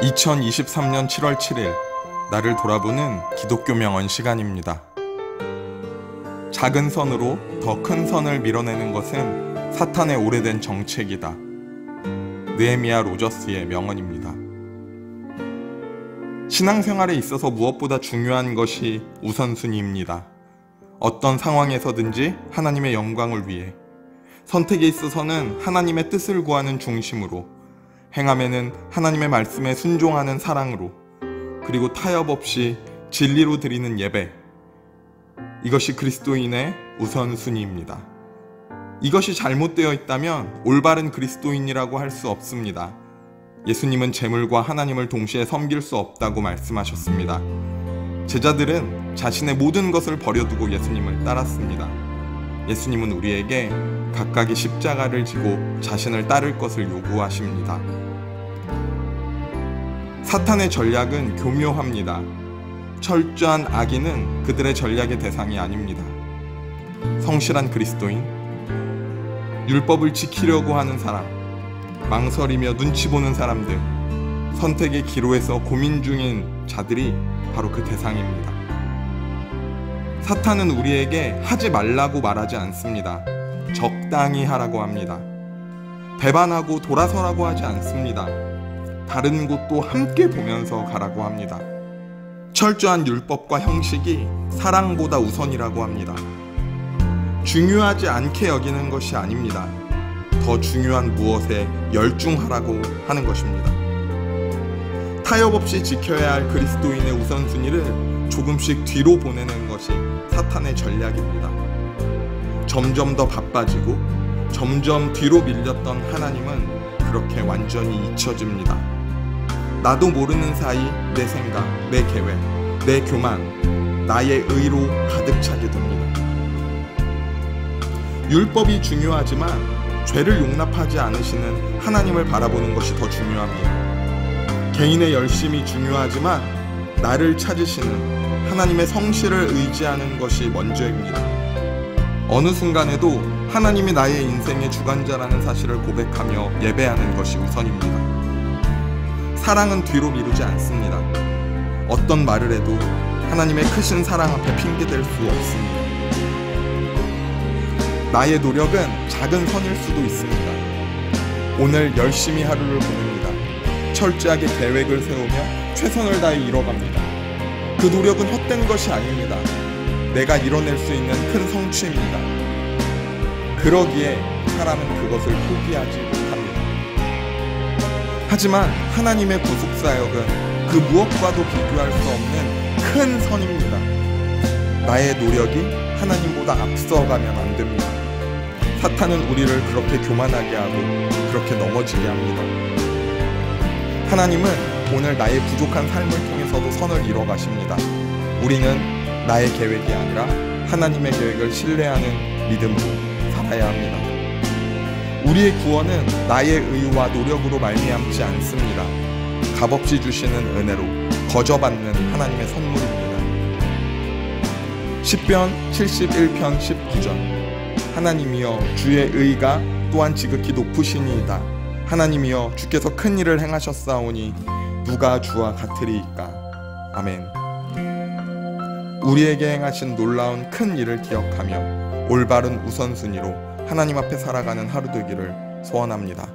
2023년 7월 7일 나를 돌아보는 기독교 명언 시간입니다. 작은 선으로 더 큰 선을 밀어내는 것은 사탄의 오래된 정책이다. 느헤미야 로저스의 명언입니다. 신앙생활에 있어서 무엇보다 중요한 것이 우선순위입니다. 어떤 상황에서든지 하나님의 영광을 위해, 선택에 있어서는 하나님의 뜻을 구하는 중심으로, 행함에는 하나님의 말씀에 순종하는 사랑으로, 그리고 타협 없이 진리로 드리는 예배, 이것이 그리스도인의 우선순위입니다. 이것이 잘못되어 있다면 올바른 그리스도인이라고 할 수 없습니다. 예수님은 재물과 하나님을 동시에 섬길 수 없다고 말씀하셨습니다. 제자들은 자신의 모든 것을 버려두고 예수님을 따랐습니다. 예수님은 우리에게 각각의 십자가를 지고 자신을 따를 것을 요구하십니다. 사탄의 전략은 교묘합니다. 철저한 악인은 그들의 전략의 대상이 아닙니다. 성실한 그리스도인, 율법을 지키려고 하는 사람, 망설이며 눈치 보는 사람들, 선택의 기로에서 고민 중인 자들이 바로 그 대상입니다. 사탄은 우리에게 하지 말라고 말하지 않습니다. 적당히 하라고 합니다. 배반하고 돌아서라고 하지 않습니다. 다른 곳도 함께 보면서 가라고 합니다. 철저한 율법과 형식이 사랑보다 우선이라고 합니다. 중요하지 않게 여기는 것이 아닙니다. 더 중요한 무엇에 열중하라고 하는 것입니다. 타협 없이 지켜야 할 그리스도인의 우선순위를 조금씩 뒤로 보내는 것이 사탄의 전략입니다. 점점 더 바빠지고 점점 뒤로 밀렸던 하나님은 그렇게 완전히 잊혀집니다. 나도 모르는 사이 내 생각, 내 계획, 내 교만, 나의 의로 가득 차게 됩니다. 율법이 중요하지만 죄를 용납하지 않으시는 하나님을 바라보는 것이 더 중요합니다. 개인의 열심이 중요하지만 나를 찾으시는 하나님의 성실을 의지하는 것이 먼저입니다. 어느 순간에도 하나님이 나의 인생의 주관자라는 사실을 고백하며 예배하는 것이 우선입니다. 사랑은 뒤로 미루지 않습니다. 어떤 말을 해도 하나님의 크신 사랑 앞에 핑계댈 수 없습니다. 나의 노력은 작은 선일 수도 있습니다. 오늘 열심히 하루를 보냅니다. 철저하게 계획을 세우며 최선을 다해 이뤄갑니다. 그 노력은 헛된 것이 아닙니다. 내가 이뤄낼 수 있는 큰 성취입니다. 그러기에 사람은 그것을 포기하지 못합니다. 하지만 하나님의 구속사역은 그 무엇과도 비교할 수 없는 큰 선입니다. 나의 노력이 하나님보다 앞서가면 안 됩니다. 사탄은 우리를 그렇게 교만하게 하고 그렇게 넘어지게 합니다. 하나님은 오늘 나의 부족한 삶을 통해서도 선을 이뤄가십니다. 우리는 나의 계획이 아니라 하나님의 계획을 신뢰하는 믿음으로 살아야 합니다. 우리의 구원은 나의 의와 노력으로 말미암지 않습니다. 값없이 주시는 은혜로 거저받는 하나님의 선물입니다. 시편 71편 19절, 하나님이여 주의 의가 또한 지극히 높으시니이다. 하나님이여 주께서 큰 일을 행하셨사오니 누가 주와 같으리이까. 아멘. 우리에게 행하신 놀라운 큰 일을 기억하며 올바른 우선순위로 하나님 앞에 살아가는 하루 되기를 소원합니다.